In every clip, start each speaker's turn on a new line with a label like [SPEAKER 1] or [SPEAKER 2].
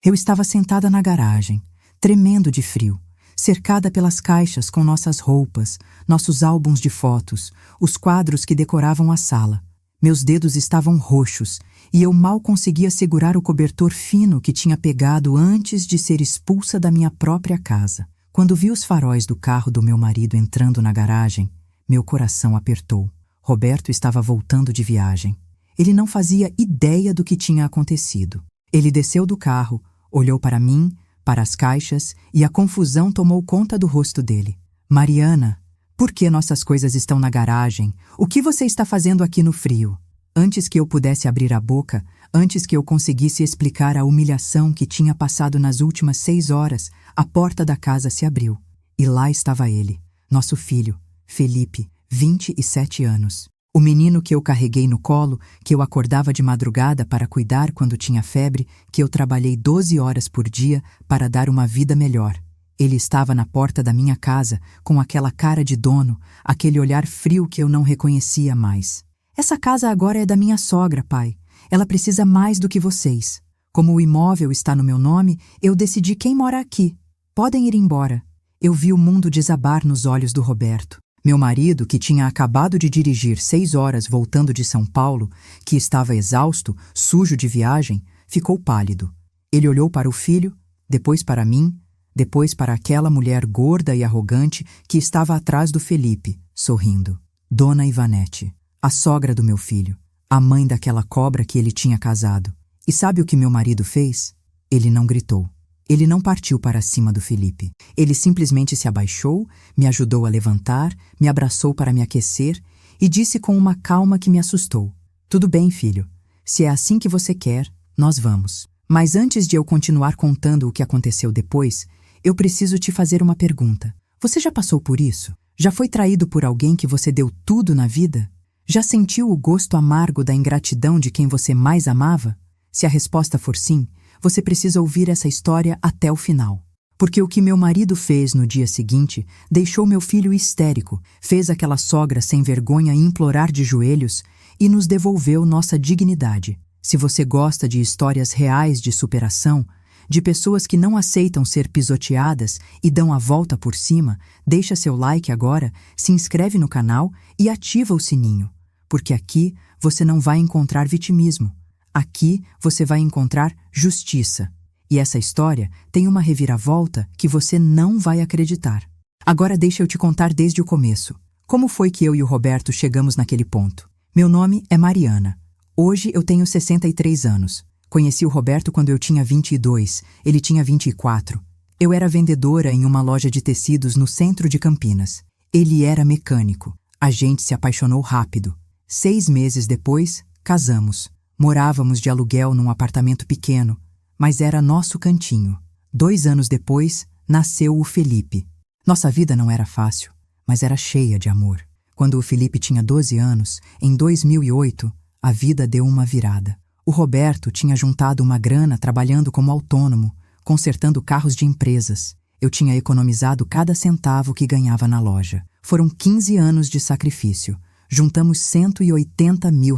[SPEAKER 1] Eu estava sentada na garagem, tremendo de frio, cercada pelas caixas com nossas roupas, nossos álbuns de fotos, os quadros que decoravam a sala. Meus dedos estavam roxos e eu mal conseguia segurar o cobertor fino que tinha pegado antes de ser expulsa da minha própria casa. Quando vi os faróis do carro do meu marido entrando na garagem, meu coração apertou. Roberto estava voltando de viagem. Ele não fazia ideia do que tinha acontecido. Ele desceu do carro, olhou para mim, para as caixas, e a confusão tomou conta do rosto dele. Mariana, por que nossas coisas estão na garagem? O que você está fazendo aqui no frio? Antes que eu pudesse abrir a boca, antes que eu conseguisse explicar a humilhação que tinha passado nas últimas 6 horas, a porta da casa se abriu. E lá estava ele, nosso filho, Felipe, 27 anos. O menino que eu carreguei no colo, que eu acordava de madrugada para cuidar quando tinha febre, que eu trabalhei 12 horas por dia para dar uma vida melhor. Ele estava na porta da minha casa, com aquela cara de dono, aquele olhar frio que eu não reconhecia mais. Essa casa agora é da minha sogra, pai. Ela precisa mais do que vocês. Como o imóvel está no meu nome, eu decidi quem mora aqui. Podem ir embora. Eu vi o mundo desabar nos olhos do Roberto. Meu marido, que tinha acabado de dirigir 6 horas voltando de São Paulo, que estava exausto, sujo de viagem, ficou pálido. Ele olhou para o filho, depois para mim, depois para aquela mulher gorda e arrogante que estava atrás do Felipe, sorrindo. Dona Ivanete, a sogra do meu filho, a mãe daquela cobra que ele tinha casado. E sabe o que meu marido fez? Ele não gritou. Ele não partiu para cima do Felipe. Ele simplesmente se abaixou, me ajudou a levantar, me abraçou para me aquecer e disse com uma calma que me assustou: "Tudo bem, filho. Se é assim que você quer, nós vamos. Mas antes de eu continuar contando o que aconteceu depois, eu preciso te fazer uma pergunta. Você já passou por isso? Já foi traído por alguém que você deu tudo na vida? Já sentiu o gosto amargo da ingratidão de quem você mais amava? Se a resposta for sim, você precisa ouvir essa história até o final. Porque o que meu marido fez no dia seguinte deixou meu filho histérico, fez aquela sogra sem vergonha implorar de joelhos e nos devolveu nossa dignidade. Se você gosta de histórias reais de superação, de pessoas que não aceitam ser pisoteadas e dão a volta por cima, deixa seu like agora, se inscreve no canal e ativa o sininho. Porque aqui você não vai encontrar vitimismo. Aqui você vai encontrar justiça. E essa história tem uma reviravolta que você não vai acreditar. Agora deixa eu te contar desde o começo. Como foi que eu e o Roberto chegamos naquele ponto? Meu nome é Mariana. Hoje eu tenho 63 anos. Conheci o Roberto quando eu tinha 22, ele tinha 24. Eu era vendedora em uma loja de tecidos no centro de Campinas. Ele era mecânico. A gente se apaixonou rápido. 6 meses depois, casamos. Morávamos de aluguel num apartamento pequeno, mas era nosso cantinho. 2 anos depois, nasceu o Felipe. Nossa vida não era fácil, mas era cheia de amor. Quando o Felipe tinha 12 anos, em 2008, a vida deu uma virada. O Roberto tinha juntado uma grana trabalhando como autônomo, consertando carros de empresas. Eu tinha economizado cada centavo que ganhava na loja. Foram 15 anos de sacrifício. Juntamos R$180 mil.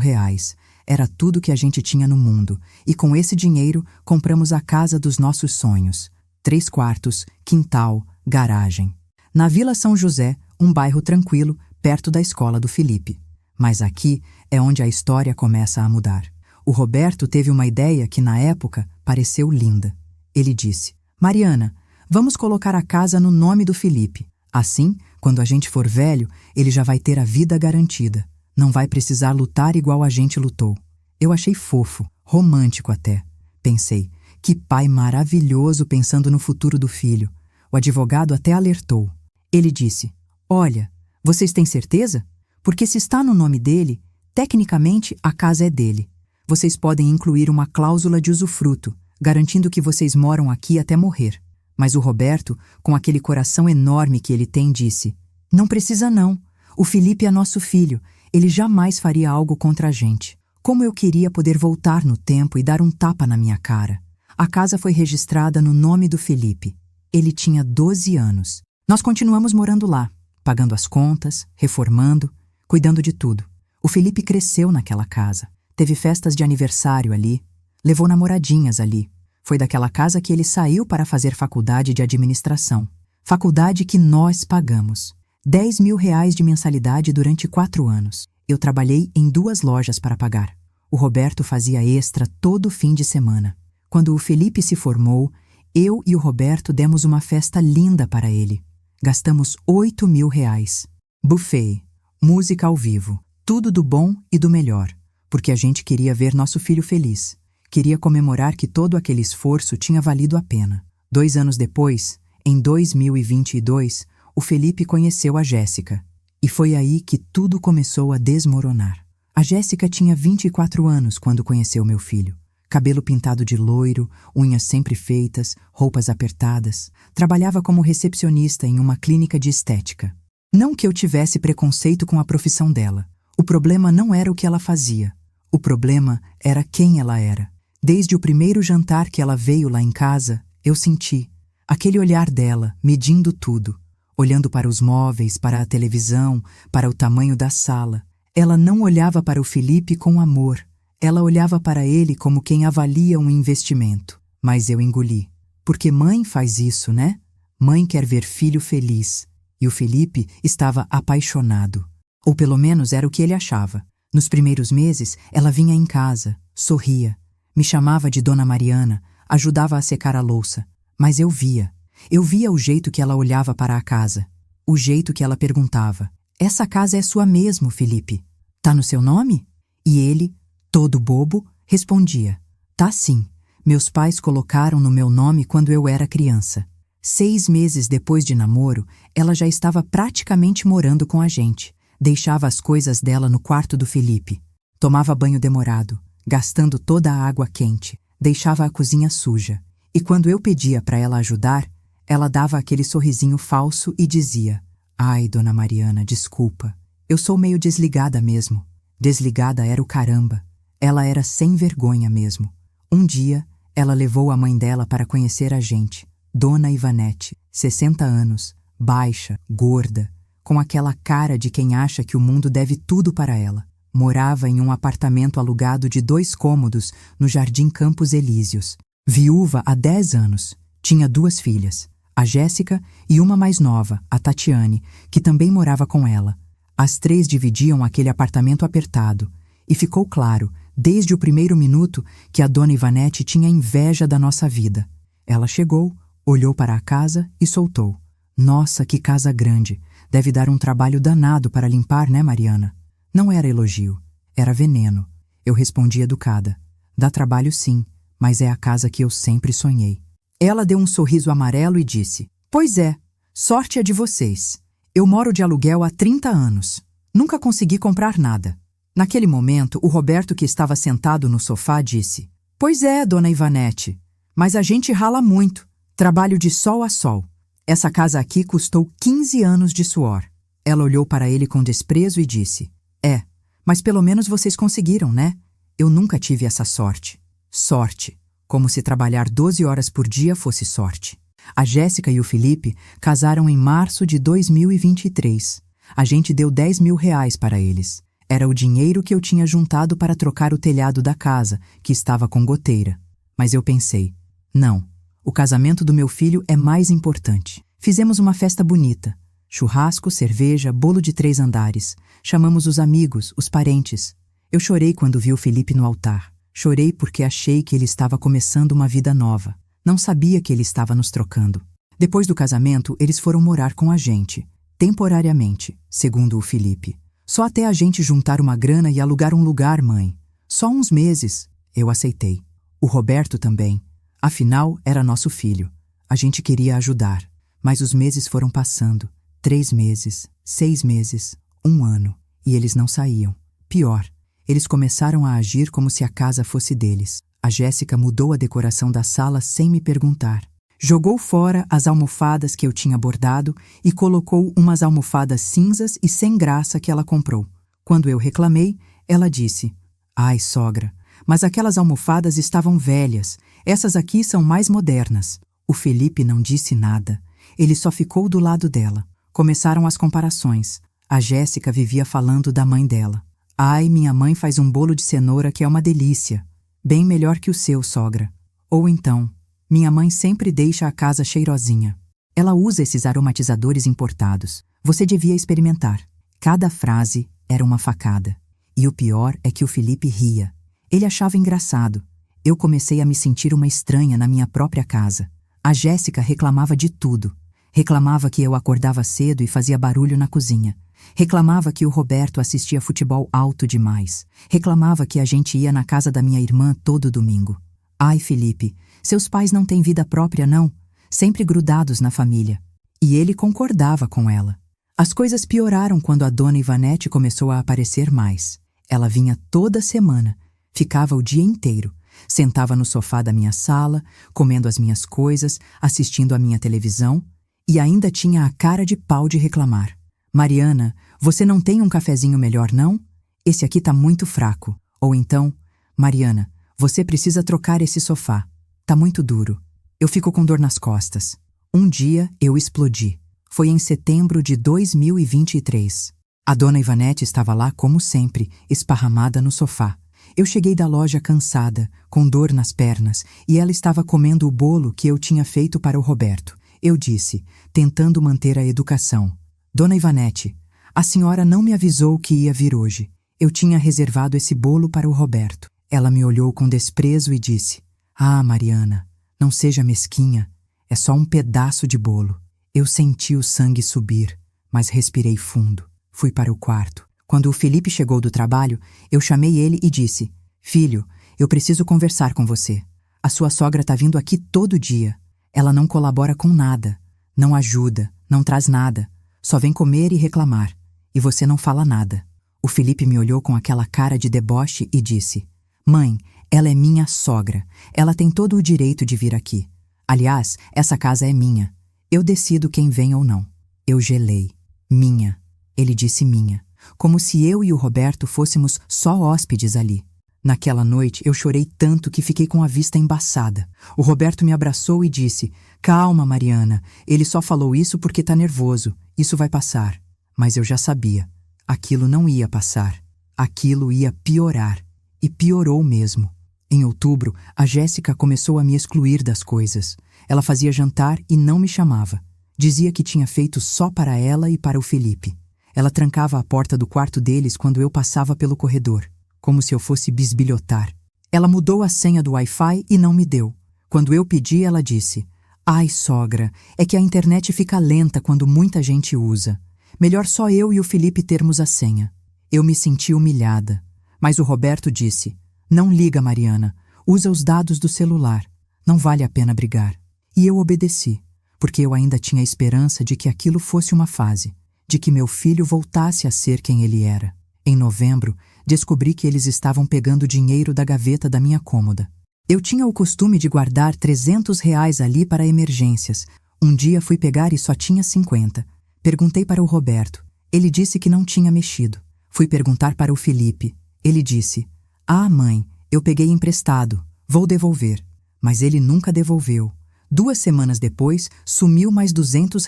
[SPEAKER 1] Era tudo que a gente tinha no mundo, e com esse dinheiro compramos a casa dos nossos sonhos. 3 quartos, quintal, garagem. Na Vila São José, um bairro tranquilo, perto da escola do Felipe. Mas aqui é onde a história começa a mudar. O Roberto teve uma ideia que na época pareceu linda. Ele disse: "Mariana, vamos colocar a casa no nome do Felipe. Assim, quando a gente for velho, ele já vai ter a vida garantida. Não vai precisar lutar igual a gente lutou." Eu achei fofo, romântico até. Pensei, que pai maravilhoso pensando no futuro do filho. O advogado até alertou. Ele disse: "Olha, vocês têm certeza? Porque se está no nome dele, tecnicamente a casa é dele. Vocês podem incluir uma cláusula de usufruto, garantindo que vocês moram aqui até morrer." Mas o Roberto, com aquele coração enorme que ele tem, disse: "Não precisa não. O Felipe é nosso filho. Ele jamais faria algo contra a gente." Como eu queria poder voltar no tempo e dar um tapa na minha cara. A casa foi registrada no nome do Felipe. Ele tinha 12 anos. Nós continuamos morando lá, pagando as contas, reformando, cuidando de tudo. O Felipe cresceu naquela casa. Teve festas de aniversário ali. Levou namoradinhas ali. Foi daquela casa que ele saiu para fazer faculdade de administração. Faculdade que nós pagamos. 10 mil reais de mensalidade durante 4 anos. Eu trabalhei em 2 lojas para pagar. O Roberto fazia extra todo fim de semana. Quando o Felipe se formou, eu e o Roberto demos uma festa linda para ele. Gastamos 8 mil reais. Buffet, música ao vivo, tudo do bom e do melhor, porque a gente queria ver nosso filho feliz. Queria comemorar que todo aquele esforço tinha valido a pena. 2 anos depois, em 2022, o Felipe conheceu a Jéssica. E foi aí que tudo começou a desmoronar. A Jéssica tinha 24 anos quando conheceu meu filho. Cabelo pintado de loiro, unhas sempre feitas, roupas apertadas. Trabalhava como recepcionista em uma clínica de estética. Não que eu tivesse preconceito com a profissão dela. O problema não era o que ela fazia. O problema era quem ela era. Desde o primeiro jantar que ela veio lá em casa, eu senti aquele olhar dela, medindo tudo. Olhando para os móveis, para a televisão, para o tamanho da sala. Ela não olhava para o Felipe com amor. Ela olhava para ele como quem avalia um investimento. Mas eu engoli. Porque mãe faz isso, né? Mãe quer ver filho feliz. E o Felipe estava apaixonado. Ou pelo menos era o que ele achava. Nos primeiros meses, ela vinha em casa, sorria. Me chamava de Dona Mariana, ajudava a secar a louça. Mas eu via. Eu via o jeito que ela olhava para a casa. O jeito que ela perguntava: "Essa casa é sua mesmo, Felipe? Tá no seu nome?" E ele, todo bobo, respondia: "Tá sim. Meus pais colocaram no meu nome quando eu era criança." 6 meses depois de namoro, ela já estava praticamente morando com a gente. Deixava as coisas dela no quarto do Felipe. Tomava banho demorado, gastando toda a água quente. Deixava a cozinha suja. E quando eu pedia para ela ajudar, ela dava aquele sorrisinho falso e dizia: "Ai, Dona Mariana, desculpa. Eu sou meio desligada mesmo." Desligada era o caramba. Ela era sem vergonha mesmo. Um dia, ela levou a mãe dela para conhecer a gente. Dona Ivanete, 60 anos, baixa, gorda, com aquela cara de quem acha que o mundo deve tudo para ela. Morava em um apartamento alugado de 2 cômodos no Jardim Campos Elíseos. Viúva há 10 anos. Tinha 2 filhas. A Jéssica e uma mais nova, a Tatiane, que também morava com ela. As 3 dividiam aquele apartamento apertado. E ficou claro, desde o primeiro minuto, que a Dona Ivanete tinha inveja da nossa vida. Ela chegou, olhou para a casa e soltou: "Nossa, que casa grande! Deve dar um trabalho danado para limpar, né, Mariana?" Não era elogio, era veneno. Eu respondi educada: "Dá trabalho sim, mas é a casa que eu sempre sonhei." Ela deu um sorriso amarelo e disse: "Pois é, sorte é de vocês. Eu moro de aluguel há 30 anos. Nunca consegui comprar nada." Naquele momento, o Roberto, que estava sentado no sofá, disse: "Pois é, Dona Ivanete, mas a gente rala muito. Trabalho de sol a sol. Essa casa aqui custou 15 anos de suor." Ela olhou para ele com desprezo e disse: "É, mas pelo menos vocês conseguiram, né? Eu nunca tive essa sorte." Sorte. Como se trabalhar 12 horas por dia fosse sorte. A Jéssica e o Felipe casaram em março de 2023. A gente deu 10 mil reais para eles. Era o dinheiro que eu tinha juntado para trocar o telhado da casa, que estava com goteira. Mas eu pensei: não, o casamento do meu filho é mais importante. Fizemos uma festa bonita. Churrasco, cerveja, bolo de 3 andares. Chamamos os amigos, os parentes. Eu chorei quando vi o Felipe no altar. Chorei porque achei que ele estava começando uma vida nova. Não sabia que ele estava nos trocando. Depois do casamento, eles foram morar com a gente. Temporariamente, segundo o Felipe. Só até a gente juntar uma grana e alugar um lugar, mãe. Só uns meses. Eu aceitei. O Roberto também. Afinal, era nosso filho. A gente queria ajudar. Mas os meses foram passando. 3 meses, 6 meses, 1 ano. E eles não saíam. Pior. Eles começaram a agir como se a casa fosse deles. A Jéssica mudou a decoração da sala sem me perguntar. Jogou fora as almofadas que eu tinha bordado e colocou umas almofadas cinzas e sem graça que ela comprou. Quando eu reclamei, ela disse: "Ai, sogra, mas aquelas almofadas estavam velhas. Essas aqui são mais modernas." O Felipe não disse nada. Ele só ficou do lado dela. Começaram as comparações. A Jéssica vivia falando da mãe dela. "Ai, minha mãe faz um bolo de cenoura que é uma delícia. Bem melhor que o seu, sogra." Ou então: Minha mãe sempre deixa a casa cheirosinha. Ela usa esses aromatizadores importados. Você devia experimentar. Cada frase era uma facada. E o pior é que o Felipe ria. Ele achava engraçado. Eu comecei a me sentir uma estranha na minha própria casa. A Jéssica reclamava de tudo. Reclamava que eu acordava cedo e fazia barulho na cozinha. Reclamava que o Roberto assistia futebol alto demais. Reclamava que a gente ia na casa da minha irmã todo domingo. Ai, Felipe, seus pais não têm vida própria, não? Sempre grudados na família. E ele concordava com ela. As coisas pioraram quando a dona Ivanete começou a aparecer mais. Ela vinha toda semana, ficava o dia inteiro. Sentava no sofá da minha sala, comendo as minhas coisas, assistindo a minha televisão, e ainda tinha a cara de pau de reclamar. Mariana, você não tem um cafezinho melhor, não? Esse aqui tá muito fraco. Ou então, Mariana, você precisa trocar esse sofá. Tá muito duro. Eu fico com dor nas costas. Um dia eu explodi. Foi em setembro de 2023. A dona Ivanete estava lá como sempre, esparramada no sofá. Eu cheguei da loja cansada, com dor nas pernas, e ela estava comendo o bolo que eu tinha feito para o Roberto. Eu disse, tentando manter a educação: Dona Ivanete, a senhora não me avisou que ia vir hoje. Eu tinha reservado esse bolo para o Roberto. Ela me olhou com desprezo e disse: Ah, Mariana, não seja mesquinha. É só um pedaço de bolo. Eu senti o sangue subir, mas respirei fundo. Fui para o quarto. Quando o Felipe chegou do trabalho, eu chamei ele e disse: Filho, eu preciso conversar com você. A sua sogra tá vindo aqui todo dia. Ela não colabora com nada, não ajuda, não traz nada. Só vem comer e reclamar. E você não fala nada. O Felipe me olhou com aquela cara de deboche e disse: Mãe, ela é minha sogra. Ela tem todo o direito de vir aqui. Aliás, essa casa é minha. Eu decido quem vem ou não. Eu gelei. Minha. Ele disse minha. Como se eu e o Roberto fôssemos só hóspedes ali. Naquela noite eu chorei tanto que fiquei com a vista embaçada. O Roberto me abraçou e disse: Calma, Mariana, ele só falou isso porque tá nervoso. Isso vai passar. Mas eu já sabia. Aquilo não ia passar. Aquilo ia piorar. E piorou mesmo. Em outubro, a Jéssica começou a me excluir das coisas. Ela fazia jantar e não me chamava. Dizia que tinha feito só para ela e para o Felipe. Ela trancava a porta do quarto deles quando eu passava pelo corredor, como se eu fosse bisbilhotar. Ela mudou a senha do Wi-Fi e não me deu. Quando eu pedi, ela disse: Ai, sogra, é que a internet fica lenta quando muita gente usa. Melhor só eu e o Felipe termos a senha. Eu me senti humilhada. Mas o Roberto disse: Não liga, Mariana. Usa os dados do celular. Não vale a pena brigar. E eu obedeci, porque eu ainda tinha esperança de que aquilo fosse uma fase. De que meu filho voltasse a ser quem ele era. Em novembro, descobri que eles estavam pegando dinheiro da gaveta da minha cômoda. Eu tinha o costume de guardar R$ 300 ali para emergências. Um dia fui pegar e só tinha 50. Perguntei para o Roberto. Ele disse que não tinha mexido. Fui perguntar para o Felipe. Ele disse: Ah, mãe, eu peguei emprestado. Vou devolver. Mas ele nunca devolveu. 2 semanas depois, sumiu mais R$ 200.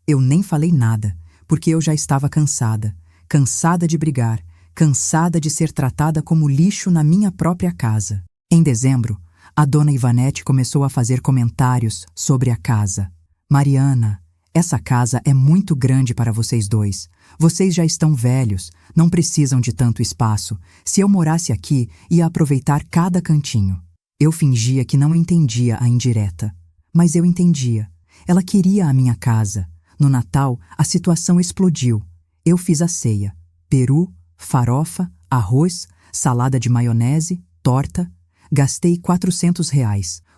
[SPEAKER 1] Eu nem falei nada. Porque eu já estava cansada. Cansada de brigar. Cansada de ser tratada como lixo na minha própria casa. Em dezembro, a dona Ivanete começou a fazer comentários sobre a casa. Mariana, essa casa é muito grande para vocês dois. Vocês já estão velhos, não precisam de tanto espaço. Se eu morasse aqui, ia aproveitar cada cantinho. Eu fingia que não entendia a indireta. Mas eu entendia. Ela queria a minha casa. No Natal, a situação explodiu. Eu fiz a ceia. Peru, farofa, arroz, salada de maionese, torta. Gastei R$ 400.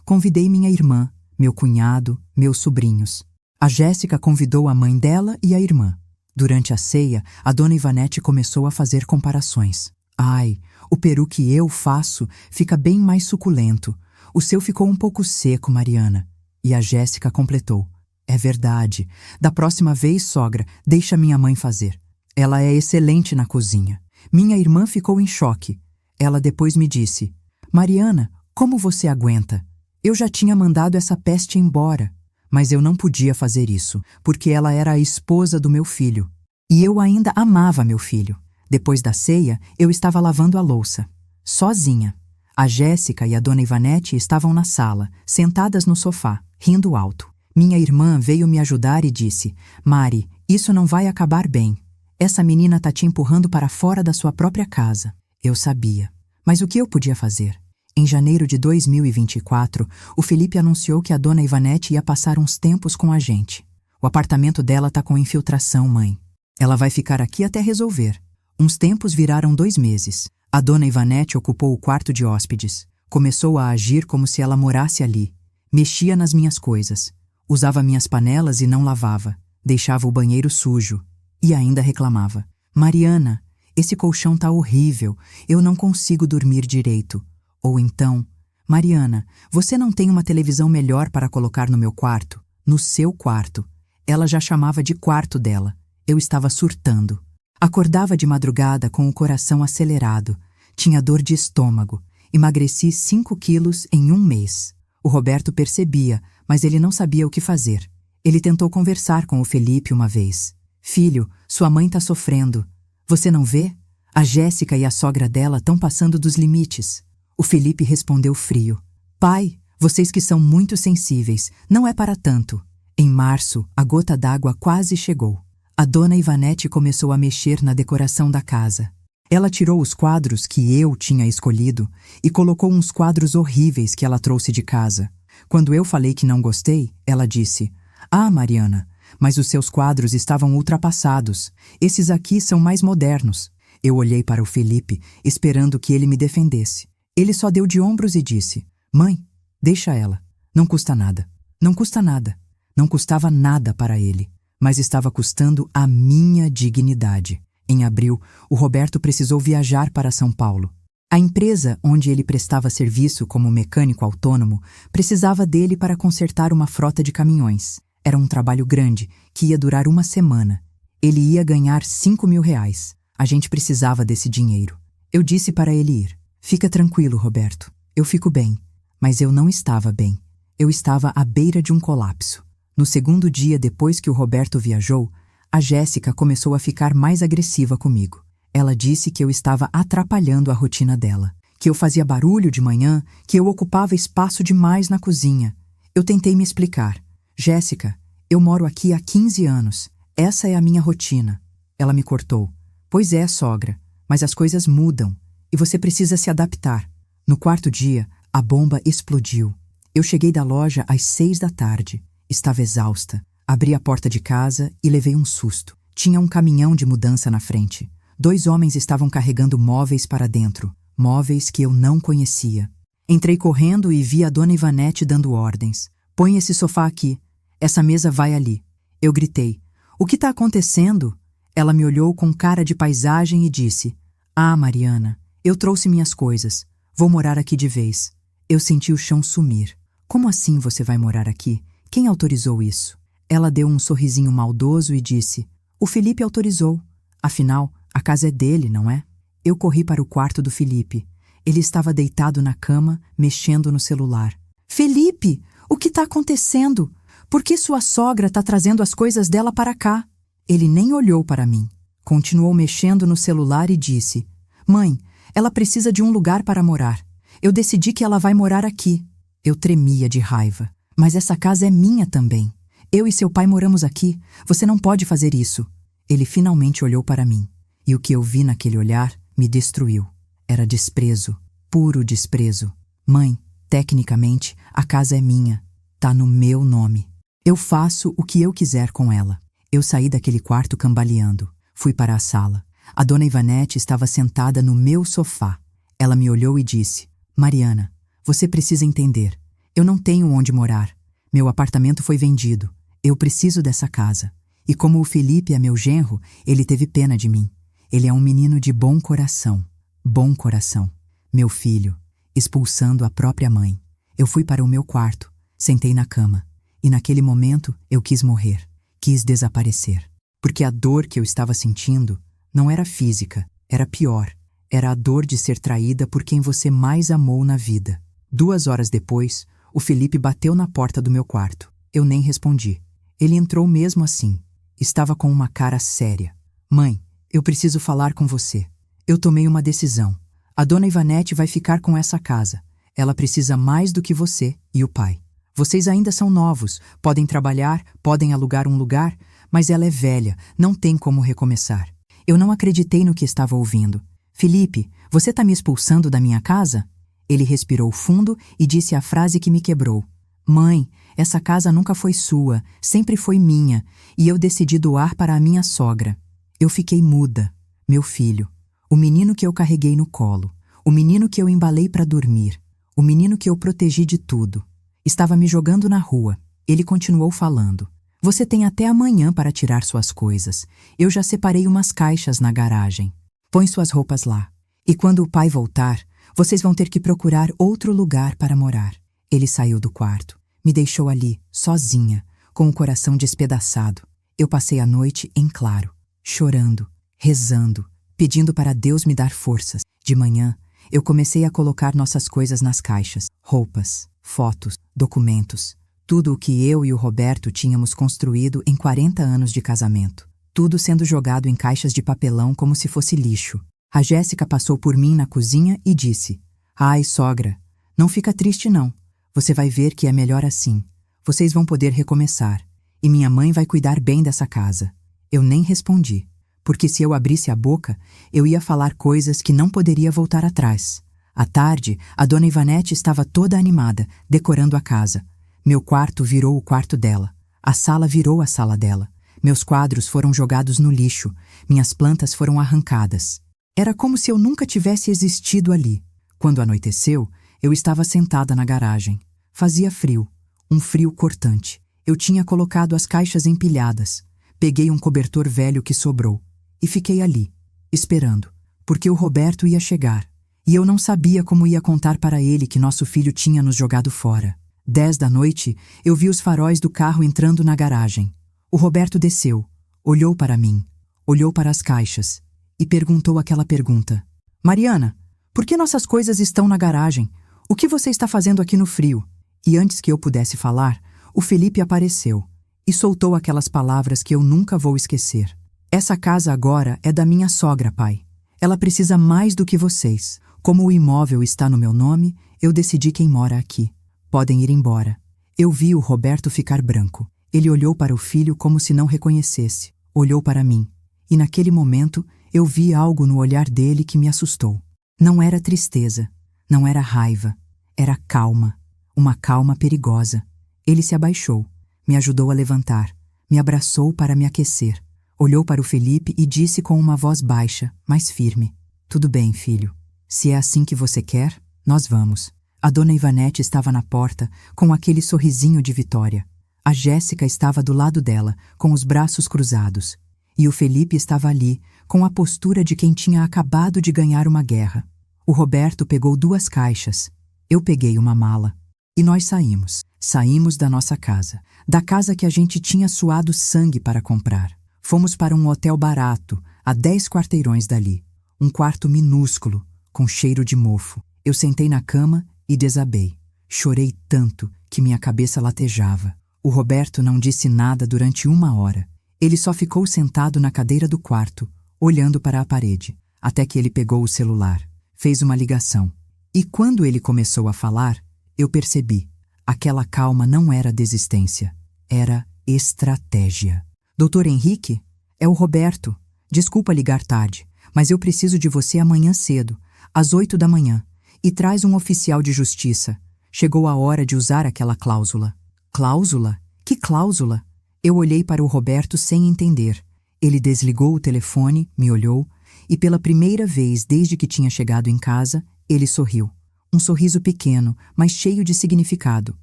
[SPEAKER 1] Convidei minha irmã, meu cunhado, meus sobrinhos. A Jéssica convidou a mãe dela e a irmã. Durante a ceia, a dona Ivanete começou a fazer comparações. Ai, o peru que eu faço fica bem mais suculento. O seu ficou um pouco seco, Mariana. E a Jéssica completou. É verdade. Da próxima vez, sogra, deixa minha mãe fazer. Ela é excelente na cozinha. Minha irmã ficou em choque. Ela depois me disse: Mariana, como você aguenta? Eu já tinha mandado essa peste embora. Mas eu não podia fazer isso, porque ela era a esposa do meu filho. E eu ainda amava meu filho. Depois da ceia, eu estava lavando a louça. Sozinha. A Jéssica e a dona Ivanete estavam na sala, sentadas no sofá, rindo alto. Minha irmã veio me ajudar e disse: Mari, isso não vai acabar bem. Essa menina tá te empurrando para fora da sua própria casa. Eu sabia. Mas o que eu podia fazer? Em janeiro de 2024, o Felipe anunciou que a dona Ivanete ia passar uns tempos com a gente. O apartamento dela tá com infiltração, mãe. Ela vai ficar aqui até resolver. Uns tempos viraram 2 meses. A dona Ivanete ocupou o quarto de hóspedes. Começou a agir como se ela morasse ali. Mexia nas minhas coisas. Usava minhas panelas e não lavava. Deixava o banheiro sujo. E ainda reclamava: Mariana, esse colchão tá horrível. Eu não consigo dormir direito. Ou então: Mariana, você não tem uma televisão melhor para colocar no meu quarto? No seu quarto. Ela já chamava de quarto dela. Eu estava surtando. Acordava de madrugada com o coração acelerado. Tinha dor de estômago. Emagreci 5 quilos em 1 mês. O Roberto percebia, mas ele não sabia o que fazer. Ele tentou conversar com o Felipe uma vez. Filho, sua mãe tá sofrendo. Você não vê? A Jéssica e a sogra dela estão passando dos limites. O Felipe respondeu frio. Pai, vocês que são muito sensíveis, não é para tanto. Em março, a gota d'água quase chegou. A dona Ivanete começou a mexer na decoração da casa. Ela tirou os quadros que eu tinha escolhido e colocou uns quadros horríveis que ela trouxe de casa. Quando eu falei que não gostei, ela disse: Ah, Mariana, mas os seus quadros estavam ultrapassados. Esses aqui são mais modernos. Eu olhei para o Felipe, esperando que ele me defendesse. Ele só deu de ombros e disse: Mãe, deixa ela. Não custa nada. Não custa nada. Não custava nada para ele. Mas estava custando a minha dignidade. Em abril, o Roberto precisou viajar para São Paulo. A empresa onde ele prestava serviço como mecânico autônomo precisava dele para consertar uma frota de caminhões. Era um trabalho grande, que ia durar 1 semana. Ele ia ganhar R$ 5.000. A gente precisava desse dinheiro. Eu disse para ele ir. Fica tranquilo, Roberto. Eu fico bem. Mas eu não estava bem. Eu estava à beira de um colapso. No segundo dia depois que o Roberto viajou, a Jéssica começou a ficar mais agressiva comigo. Ela disse que eu estava atrapalhando a rotina dela, que eu fazia barulho de manhã, que eu ocupava espaço demais na cozinha. Eu tentei me explicar. Jéssica, eu moro aqui há 15 anos. Essa é a minha rotina. Ela me cortou. Pois é, sogra, mas as coisas mudam e você precisa se adaptar. No 4º dia, a bomba explodiu. Eu cheguei da loja às 6 da tarde. Estava exausta. Abri a porta de casa e levei um susto. Tinha um caminhão de mudança na frente. 2 homens estavam carregando móveis para dentro. Móveis que eu não conhecia. Entrei correndo e vi a dona Ivanete dando ordens. Põe esse sofá aqui. Essa mesa vai ali. Eu gritei. O que está acontecendo? Ela me olhou com cara de paisagem e disse: Ah, Mariana, eu trouxe minhas coisas. Vou morar aqui de vez. Eu senti o chão sumir. Como assim você vai morar aqui? Quem autorizou isso? Ela deu um sorrisinho maldoso e disse: O Felipe autorizou. Afinal, a casa é dele, não é? Eu corri para o quarto do Felipe. Ele estava deitado na cama, mexendo no celular. Felipe, o que está acontecendo? Por que sua sogra está trazendo as coisas dela para cá? Ele nem olhou para mim. Continuou mexendo no celular e disse: Mãe, ela precisa de um lugar para morar. Eu decidi que ela vai morar aqui. Eu tremia de raiva. Mas essa casa é minha também. Eu e seu pai moramos aqui. Você não pode fazer isso. Ele finalmente olhou para mim. E o que eu vi naquele olhar me destruiu. Era desprezo. Puro desprezo. Mãe, tecnicamente, a casa é minha. Tá no meu nome. Eu faço o que eu quiser com ela. Eu saí daquele quarto cambaleando. Fui para a sala. A dona Ivanete estava sentada no meu sofá. Ela me olhou e disse: Mariana, você precisa entender. Eu não tenho onde morar. Meu apartamento foi vendido. Eu preciso dessa casa. E como o Felipe é meu genro, ele teve pena de mim. Ele é um menino de bom coração. Bom coração. Meu filho, expulsando a própria mãe. Eu fui para o meu quarto, sentei na cama. E naquele momento eu quis morrer. Quis desaparecer. Porque a dor que eu estava sentindo não era física, era pior. Era a dor de ser traída por quem você mais amou na vida. 2 horas depois, o Felipe bateu na porta do meu quarto. Eu nem respondi. Ele entrou mesmo assim. Estava com uma cara séria. Mãe, eu preciso falar com você. Eu tomei uma decisão. A dona Ivanete vai ficar com essa casa. Ela precisa mais do que você e o pai. Vocês ainda são novos, podem trabalhar, podem alugar um lugar, mas ela é velha, não tem como recomeçar. Eu não acreditei no que estava ouvindo. Felipe, você está me expulsando da minha casa? Ele respirou fundo e disse a frase que me quebrou. Mãe, essa casa nunca foi sua, sempre foi minha, e eu decidi doar para a minha sogra. Eu fiquei muda. Meu filho, o menino que eu carreguei no colo, o menino que eu embalei para dormir, o menino que eu protegi de tudo. Estava me jogando na rua. Ele continuou falando. Você tem até amanhã para tirar suas coisas. Eu já separei umas caixas na garagem. Põe suas roupas lá. E quando o pai voltar, vocês vão ter que procurar outro lugar para morar. Ele saiu do quarto. Me deixou ali, sozinha, com o coração despedaçado. Eu passei a noite em claro, chorando, rezando, pedindo para Deus me dar forças. De manhã, eu comecei a colocar nossas coisas nas caixas. Roupas, fotos, documentos. Tudo o que eu e o Roberto tínhamos construído em 40 anos de casamento. Tudo sendo jogado em caixas de papelão como se fosse lixo. A Jéssica passou por mim na cozinha e disse: Ai, sogra, não fica triste não. Você vai ver que é melhor assim. Vocês vão poder recomeçar. E minha mãe vai cuidar bem dessa casa. Eu nem respondi, porque se eu abrisse a boca, eu ia falar coisas que não poderia voltar atrás. À tarde, a dona Ivanete estava toda animada, decorando a casa. Meu quarto virou o quarto dela. A sala virou a sala dela. Meus quadros foram jogados no lixo. Minhas plantas foram arrancadas. Era como se eu nunca tivesse existido ali. Quando anoiteceu, eu estava sentada na garagem. Fazia frio. Um frio cortante. Eu tinha colocado as caixas empilhadas. Peguei um cobertor velho que sobrou. E fiquei ali, esperando, porque o Roberto ia chegar. E eu não sabia como ia contar para ele que nosso filho tinha nos jogado fora. 10 da noite, eu vi os faróis do carro entrando na garagem. O Roberto desceu, olhou para mim, olhou para as caixas e perguntou aquela pergunta. Mariana, por que nossas coisas estão na garagem? O que você está fazendo aqui no frio? E antes que eu pudesse falar, o Felipe apareceu e soltou aquelas palavras que eu nunca vou esquecer. Essa casa agora é da minha sogra, pai. Ela precisa mais do que vocês. Como o imóvel está no meu nome, eu decidi quem mora aqui. Podem ir embora. Eu vi o Roberto ficar branco. Ele olhou para o filho como se não reconhecesse. Olhou para mim. E naquele momento, eu vi algo no olhar dele que me assustou. Não era tristeza. Não era raiva. Era calma. Uma calma perigosa. Ele se abaixou. Me ajudou a levantar. Me abraçou para me aquecer. Olhou para o Felipe e disse com uma voz baixa, mas firme. Tudo bem, filho. Se é assim que você quer, nós vamos. A dona Ivanete estava na porta, com aquele sorrisinho de vitória. A Jéssica estava do lado dela, com os braços cruzados. E o Felipe estava ali, com a postura de quem tinha acabado de ganhar uma guerra. O Roberto pegou 2 caixas. Eu peguei uma mala. E nós saímos. Saímos da nossa casa. Da casa que a gente tinha suado sangue para comprar. Fomos para um hotel barato, a 10 quarteirões dali. Um quarto minúsculo, com cheiro de mofo. Eu sentei na cama e desabei. Chorei tanto que minha cabeça latejava. O Roberto não disse nada durante 1 hora. Ele só ficou sentado na cadeira do quarto, olhando para a parede, até que ele pegou o celular. Fez uma ligação. E quando ele começou a falar, eu percebi. Aquela calma não era desistência. Era estratégia. Doutor Henrique? É o Roberto. Desculpa ligar tarde, mas eu preciso de você amanhã cedo, às 8 da manhã. E traz um oficial de justiça. Chegou a hora de usar aquela cláusula. Cláusula? Que cláusula? Eu olhei para o Roberto sem entender. Ele desligou o telefone, me olhou, e pela primeira vez desde que tinha chegado em casa, ele sorriu. Um sorriso pequeno, mas cheio de significado.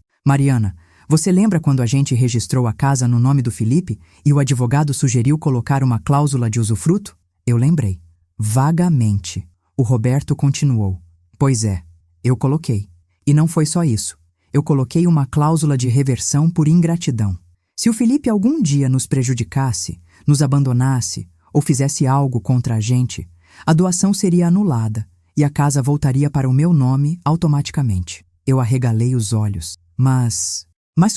[SPEAKER 1] Mariana, você lembra quando a gente registrou a casa no nome do Felipe e o advogado sugeriu colocar uma cláusula de usufruto? Eu lembrei. Vagamente. O Roberto continuou. Pois é, eu coloquei. E não foi só isso. Eu coloquei uma cláusula de reversão por ingratidão. Se o Felipe algum dia nos prejudicasse, nos abandonasse ou fizesse algo contra a gente, a doação seria anulada e a casa voltaria para o meu nome automaticamente. Eu arregalei os olhos. Mas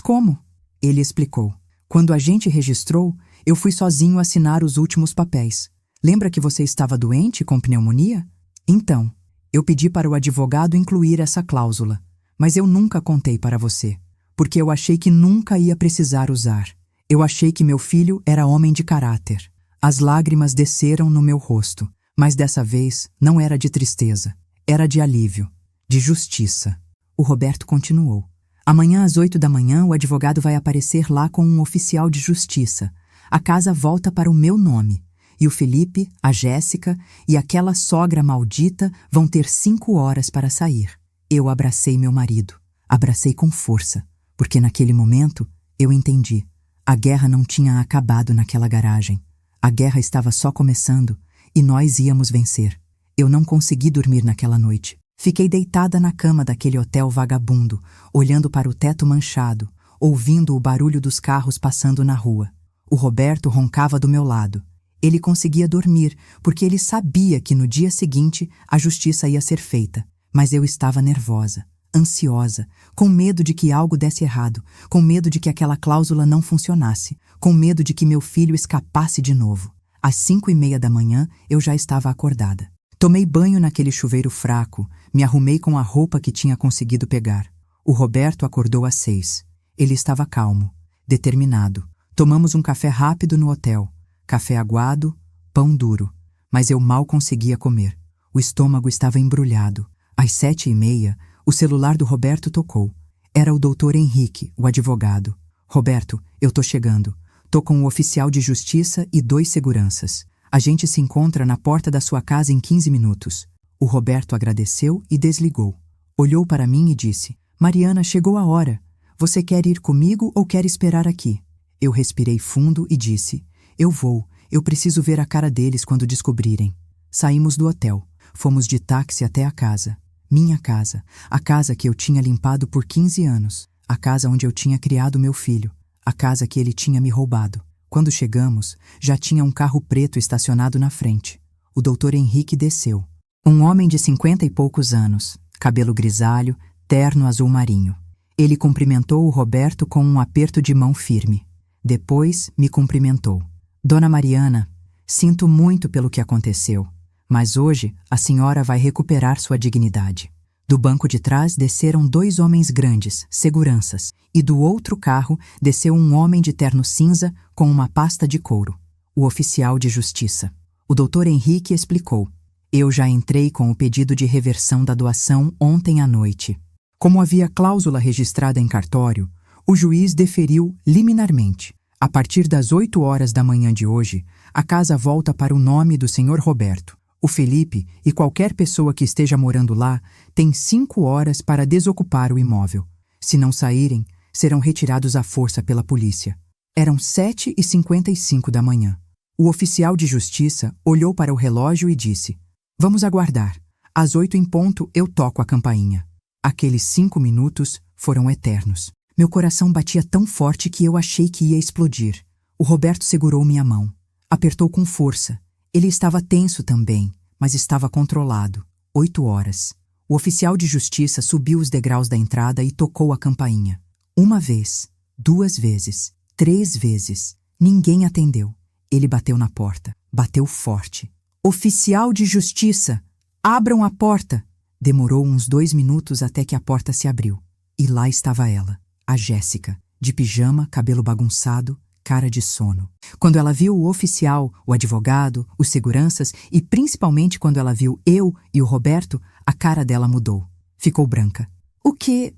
[SPEAKER 1] como? Ele explicou. Quando a gente registrou, eu fui sozinho assinar os últimos papéis. Lembra que você estava doente com pneumonia? Então, Eu pedi para o advogado incluir essa cláusula, mas eu nunca contei para você, porque eu achei que nunca ia precisar usar. Eu achei que meu filho era homem de caráter. As lágrimas desceram no meu rosto, mas dessa vez não era de tristeza, era de alívio, de justiça. O Roberto continuou. Amanhã às 8 da manhã o advogado vai aparecer lá com um oficial de justiça. A casa volta para o meu nome. E o Felipe, a Jéssica e aquela sogra maldita vão ter 5 horas para sair. Eu abracei meu marido. Abracei com força, porque naquele momento eu entendi. A guerra não tinha acabado naquela garagem. A guerra estava só começando e nós íamos vencer. Eu não consegui dormir naquela noite. Fiquei deitada na cama daquele hotel vagabundo, olhando para o teto manchado, ouvindo o barulho dos carros passando na rua. O Roberto roncava do meu lado. Ele conseguia dormir, porque ele sabia que no dia seguinte a justiça ia ser feita. Mas eu estava nervosa, ansiosa, com medo de que algo desse errado, com medo de que aquela cláusula não funcionasse, com medo de que meu filho escapasse de novo. Às 5:30 da manhã eu já estava acordada. Tomei banho naquele chuveiro fraco, me arrumei com a roupa que tinha conseguido pegar. O Roberto acordou às 6. Ele estava calmo, determinado. Tomamos um café rápido no hotel. Café aguado, pão duro, mas eu mal conseguia comer. O estômago estava embrulhado. Às 7:30, o celular do Roberto tocou. Era o doutor Henrique, o advogado. Roberto, eu tô chegando. Tô com um oficial de justiça e 2 seguranças. A gente se encontra na porta da sua casa em 15 minutos. O Roberto agradeceu e desligou. Olhou para mim e disse: Mariana, chegou a hora. Você quer ir comigo ou quer esperar aqui? Eu respirei fundo e disse: Eu vou. Eu preciso ver a cara deles quando descobrirem. Saímos do hotel. Fomos de táxi até a casa. Minha casa. A casa que eu tinha limpado por 15 anos. A casa onde eu tinha criado meu filho. A casa que ele tinha me roubado. Quando chegamos, já tinha um carro preto estacionado na frente. O doutor Henrique desceu. Um homem de 50 e poucos anos, cabelo grisalho, terno azul marinho. Ele cumprimentou o Roberto com um aperto de mão firme. Depois me cumprimentou. Dona Mariana, sinto muito pelo que aconteceu, mas hoje a senhora vai recuperar sua dignidade. Do banco de trás desceram 2 homens grandes, seguranças, e do outro carro desceu um homem de terno cinza com uma pasta de couro, o oficial de justiça. O doutor Henrique explicou. Eu já entrei com o pedido de reversão da doação ontem à noite. Como havia cláusula registrada em cartório, o juiz deferiu liminarmente. A partir das 8 horas da manhã de hoje, a casa volta para o nome do Sr. Roberto. O Felipe e qualquer pessoa que esteja morando lá tem 5 horas para desocupar o imóvel. Se não saírem, serão retirados à força pela polícia. Eram 7:55 da manhã. O oficial de justiça olhou para o relógio e disse: Vamos aguardar. Às 8 em ponto eu toco a campainha. Aqueles 5 minutos foram eternos. Meu coração batia tão forte que eu achei que ia explodir. O Roberto segurou minha mão. Apertou com força. Ele estava tenso também, mas estava controlado. 8 horas. O oficial de justiça subiu os degraus da entrada e tocou a campainha. 1 vez, 2 vezes, 3 vezes. Ninguém atendeu. Ele bateu na porta. Bateu forte. Oficial de justiça! Abram a porta! Demorou uns 2 minutos até que a porta se abriu. E lá estava ela, a Jéssica, de pijama, cabelo bagunçado, cara de sono. Quando ela viu o oficial, o advogado, os seguranças e principalmente quando ela viu eu e o Roberto, a cara dela mudou. Ficou branca. O que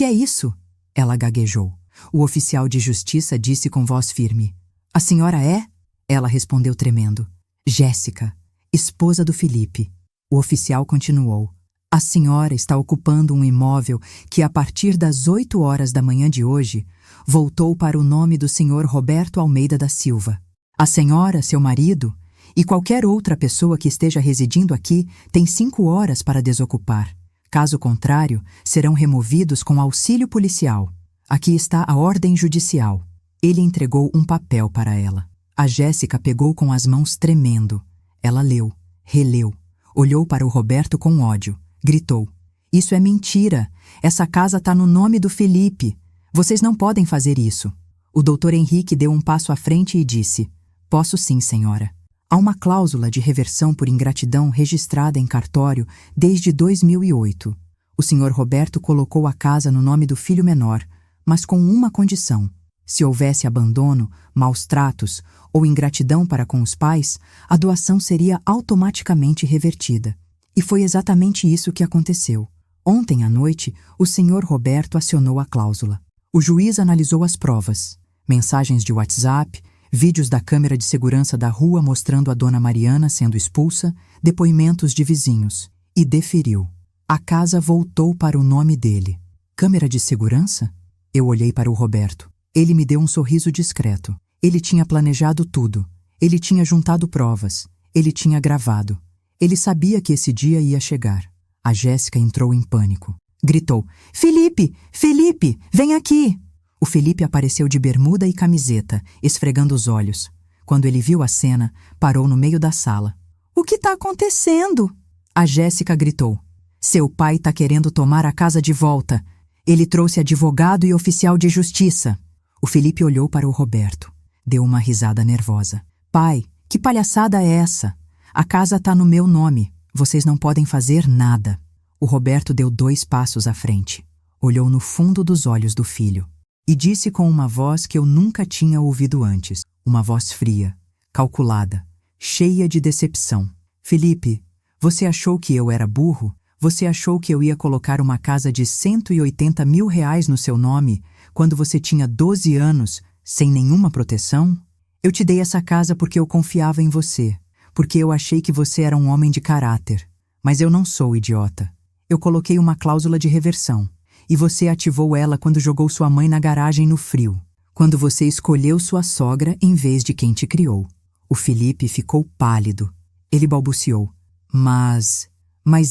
[SPEAKER 1] é isso? Ela gaguejou. O oficial de justiça disse com voz firme: A senhora é? Ela respondeu tremendo: Jéssica, esposa do Felipe. O oficial continuou: A senhora está ocupando um imóvel que, a partir das 8 horas da manhã de hoje, voltou para o nome do Sr. Roberto Almeida da Silva. A senhora, seu marido, e qualquer outra pessoa que esteja residindo aqui tem 5 horas para desocupar. Caso contrário, serão removidos com auxílio policial. Aqui está a ordem judicial. Ele entregou um papel para ela. A Jéssica pegou com as mãos tremendo. Ela leu, releu, olhou para o Roberto com ódio. Gritou: Isso é mentira! Essa casa está no nome do Felipe! Vocês não podem fazer isso! O doutor Henrique deu um passo à frente e disse: Posso sim, senhora. Há uma cláusula de reversão por ingratidão registrada em cartório desde 2008. O Sr. Roberto colocou a casa no nome do filho menor, mas com uma condição. Se houvesse abandono, maus tratos ou ingratidão para com os pais, a doação seria automaticamente revertida. E foi exatamente isso que aconteceu. Ontem à noite, o Sr. Roberto acionou a cláusula. O juiz analisou as provas, mensagens de WhatsApp, vídeos da câmera de segurança da rua mostrando a dona Mariana sendo expulsa, depoimentos de vizinhos, e deferiu. A casa voltou para o nome dele. Câmera de segurança? Eu olhei para o Roberto. Ele me deu um sorriso discreto. Ele tinha planejado tudo. Ele tinha juntado provas. Ele tinha gravado. Ele sabia que esse dia ia chegar. A Jéssica entrou em pânico. Gritou: Felipe! Felipe! Vem aqui! O Felipe apareceu de bermuda e camiseta, esfregando os olhos. Quando ele viu a cena, parou no meio da sala. O que está acontecendo? A Jéssica gritou. Seu pai está querendo tomar a casa de volta. Ele trouxe advogado e oficial de justiça. O Felipe olhou para o Roberto. Deu uma risada nervosa. Pai, que palhaçada é essa? A casa está no meu nome. Vocês não podem fazer nada. O Roberto deu 2 passos à frente. Olhou no fundo dos olhos do filho. E disse com uma voz que eu nunca tinha ouvido antes. Uma voz fria, calculada, cheia de decepção. Felipe, você achou que eu era burro? Você achou que eu ia colocar uma casa de R$180 mil no seu nome quando você tinha 12 anos, sem nenhuma proteção? Eu te dei essa casa porque eu confiava em você, porque eu achei que você era um homem de caráter. Mas eu não sou idiota. Eu coloquei uma cláusula de reversão. E você ativou ela quando jogou sua mãe na garagem no frio, quando você escolheu sua sogra em vez de quem te criou. O Felipe ficou pálido. Ele balbuciou. Mas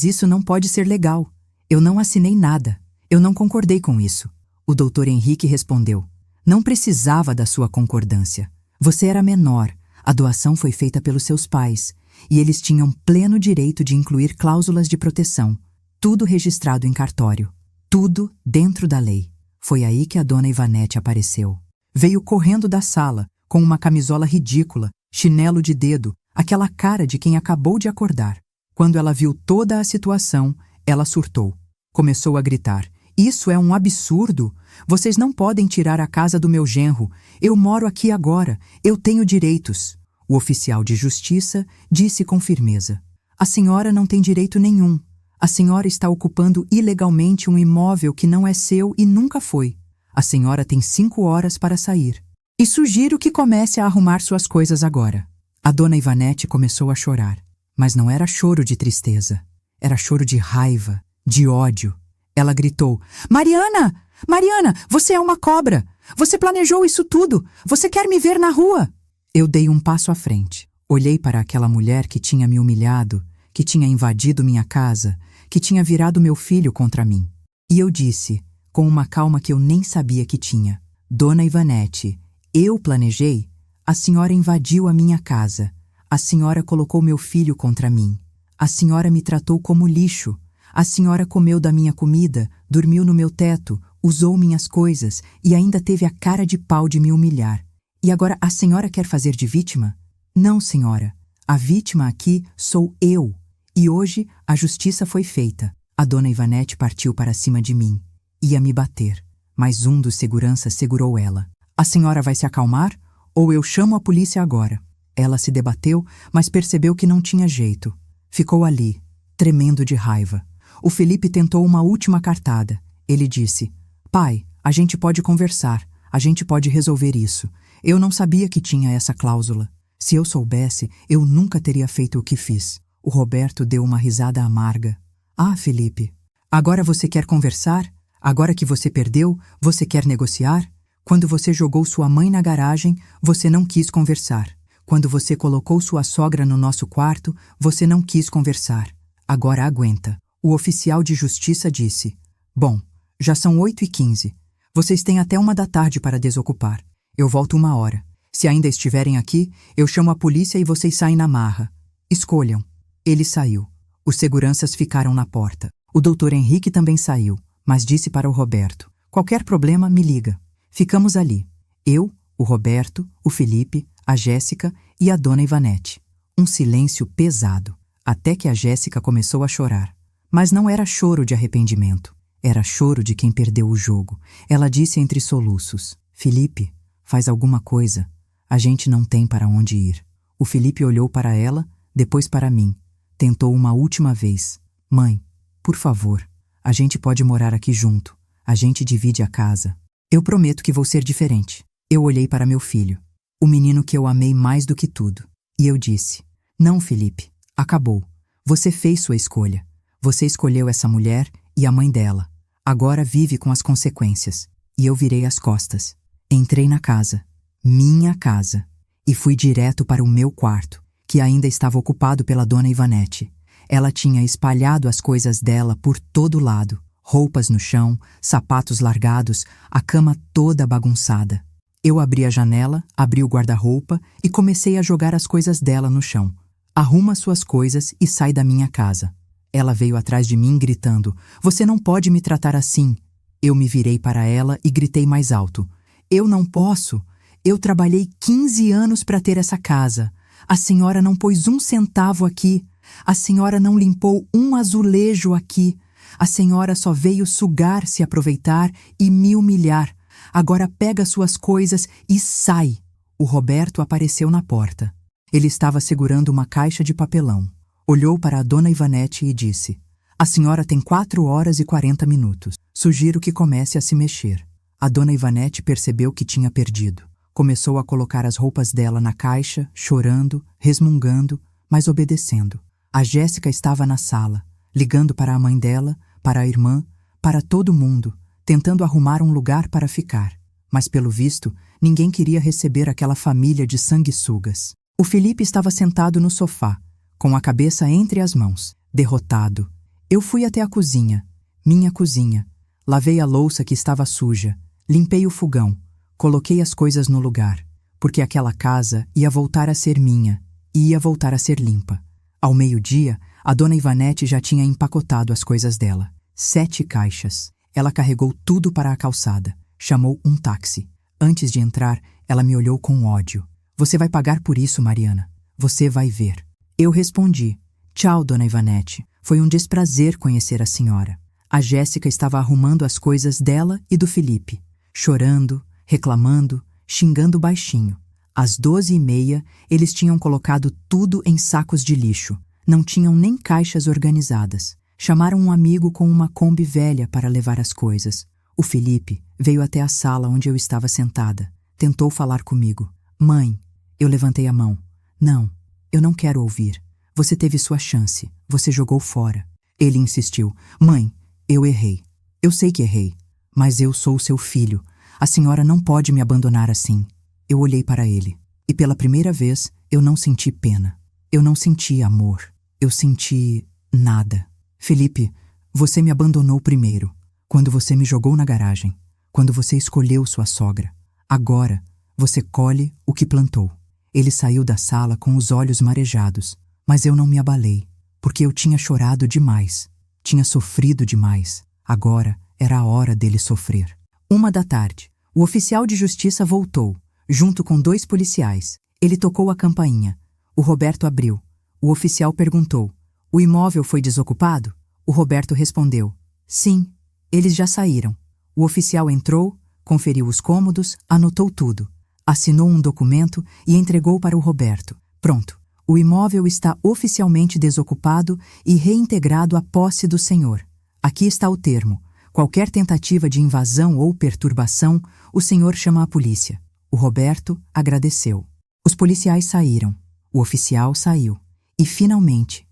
[SPEAKER 1] isso não pode ser legal. Eu não assinei nada. Eu não concordei com isso. O Dr. Henrique respondeu. Não precisava da sua concordância. Você era menor. A doação foi feita pelos seus pais. E eles tinham pleno direito de incluir cláusulas de proteção. Tudo registrado em cartório. Tudo dentro da lei. Foi aí que a dona Ivanete apareceu. Veio correndo da sala, com uma camisola ridícula, chinelo de dedo, aquela cara de quem acabou de acordar. Quando ela viu toda a situação, ela surtou. Começou a gritar. Isso é um absurdo! Vocês não podem tirar a casa do meu genro. Eu moro aqui agora. Eu tenho direitos. O oficial de justiça disse com firmeza. A senhora não tem direito nenhum. A senhora está ocupando ilegalmente um imóvel que não é seu e nunca foi. A senhora tem 5 horas para sair. E sugiro que comece a arrumar suas coisas agora. A dona Ivanete começou a chorar. Mas não era choro de tristeza. Era choro de raiva, de ódio. Ela gritou, Mariana! Mariana, você é uma cobra! Você planejou isso tudo! Você quer me ver na rua! Eu dei um passo à frente. Olhei para aquela mulher que tinha me humilhado, que tinha invadido minha casa, que tinha virado meu filho contra mim. E eu disse, com uma calma que eu nem sabia que tinha, Dona Ivanete, eu planejei? A senhora invadiu a minha casa. A senhora colocou meu filho contra mim. A senhora me tratou como lixo. A senhora comeu da minha comida, dormiu no meu teto, usou minhas coisas e ainda teve a cara de pau de me humilhar. E agora a senhora quer fazer de vítima? Não, senhora. A vítima aqui sou eu. E hoje a justiça foi feita. A dona Ivanete partiu para cima de mim. Ia me bater, mas um dos seguranças segurou ela. A senhora vai se acalmar? Ou eu chamo a polícia agora? Ela se debateu, mas percebeu que não tinha jeito. Ficou ali, tremendo de raiva. O Felipe tentou uma última cartada. Ele disse, pai, a gente pode conversar. A gente pode resolver isso. Eu não sabia que tinha essa cláusula. Se eu soubesse, eu nunca teria feito o que fiz. O Roberto deu uma risada amarga. Ah, Felipe, agora você quer conversar? Agora que você perdeu, você quer negociar? Quando você jogou sua mãe na garagem, você não quis conversar. Quando você colocou sua sogra no nosso quarto, você não quis conversar. Agora aguenta. O oficial de justiça disse, bom, já são 8h15. Vocês têm até 1h para desocupar. Eu volto 1 hora. Se ainda estiverem aqui, eu chamo a polícia e vocês saem na marra. Escolham. Ele saiu. Os seguranças ficaram na porta. O Dr. Henrique também saiu, mas disse para o Roberto, qualquer problema, me liga. Ficamos ali. Eu, o Roberto, o Felipe, a Jéssica e a dona Ivanete. Um silêncio pesado, até que a Jéssica começou a chorar. Mas não era choro de arrependimento. Era choro de quem perdeu o jogo. Ela disse entre soluços: Felipe, faz alguma coisa. A gente não tem para onde ir. O Felipe olhou para ela, depois para mim. Tentou uma última vez. Mãe, por favor, a gente pode morar aqui junto. A gente divide a casa. Eu prometo que vou ser diferente. Eu olhei para meu filho, o menino que eu amei mais do que tudo. E eu disse: Não, Felipe, acabou. Você fez sua escolha. Você escolheu essa mulher e a mãe dela. Agora vive com as consequências. E eu virei as costas. Entrei na casa, minha casa, e fui direto para o meu quarto, que ainda estava ocupado pela dona Ivanete. Ela tinha espalhado as coisas dela por todo lado, roupas no chão, sapatos largados, a cama toda bagunçada. Eu abri a janela, abri o guarda-roupa e comecei a jogar as coisas dela no chão. Arruma suas coisas e sai da minha casa. Ela veio atrás de mim gritando: Você não pode me tratar assim. Eu me virei para ela e gritei mais alto: Eu não posso. Eu trabalhei 15 anos para ter essa casa. A senhora não pôs um centavo aqui. A senhora não limpou um azulejo aqui. A senhora só veio sugar, se aproveitar e me humilhar. Agora pega suas coisas e sai. O Roberto apareceu na porta. Ele estava segurando uma caixa de papelão. Olhou para a dona Ivanete e disse: A senhora tem 4 horas e 40 minutos. Sugiro que comece a se mexer. A dona Ivanete percebeu que tinha perdido. Começou a colocar as roupas dela na caixa, chorando, resmungando, mas obedecendo. A Jéssica estava na sala, ligando para a mãe dela, para a irmã, para todo mundo, tentando arrumar um lugar para ficar. Mas, pelo visto, ninguém queria receber aquela família de sanguessugas. O Felipe estava sentado no sofá, com a cabeça entre as mãos, derrotado. Eu fui até a cozinha, minha cozinha. Lavei a louça que estava suja, limpei o fogão, coloquei as coisas no lugar, porque aquela casa ia voltar a ser minha e ia voltar a ser limpa. Ao meio-dia, a dona Ivanete já tinha empacotado as coisas dela. 7 caixas. Ela carregou tudo para a calçada. Chamou um táxi. Antes de entrar, ela me olhou com ódio. Você vai pagar por isso, Mariana. Você vai ver. Eu respondi: Tchau, dona Ivanete. Foi um desprazer conhecer a senhora. A Jéssica estava arrumando as coisas dela e do Felipe, chorando, reclamando, xingando baixinho. Às 12h30, eles tinham colocado tudo em sacos de lixo. Não tinham nem caixas organizadas. Chamaram um amigo com uma Kombi velha para levar as coisas. O Felipe veio até a sala onde eu estava sentada. Tentou falar comigo. Mãe, eu levantei a mão. Não, eu não quero ouvir. Você teve sua chance. Você jogou fora. Ele insistiu. Mãe, eu errei. Eu sei que errei. Mas eu sou seu filho. A senhora não pode me abandonar assim. Eu olhei para ele. E pela primeira vez, eu não senti pena. Eu não senti amor. Eu senti nada. Felipe, você me abandonou primeiro. Quando você me jogou na garagem. Quando você escolheu sua sogra. Agora, você colhe o que plantou. Ele saiu da sala com os olhos marejados. Mas eu não me abalei. Porque eu tinha chorado demais. Tinha sofrido demais. Agora era a hora dele sofrer. 1h. O oficial de justiça voltou, junto com 2 policiais. Ele tocou a campainha. O Roberto abriu. O oficial perguntou: O imóvel foi desocupado? O Roberto respondeu: Sim, eles já saíram. O oficial entrou, conferiu os cômodos, anotou tudo. Assinou um documento e entregou para o Roberto. Pronto. O imóvel está oficialmente desocupado e reintegrado à posse do senhor. Aqui está o termo. Qualquer tentativa de invasão ou perturbação, o senhor chama a polícia. O Roberto agradeceu. Os policiais saíram. O oficial saiu. E finalmente,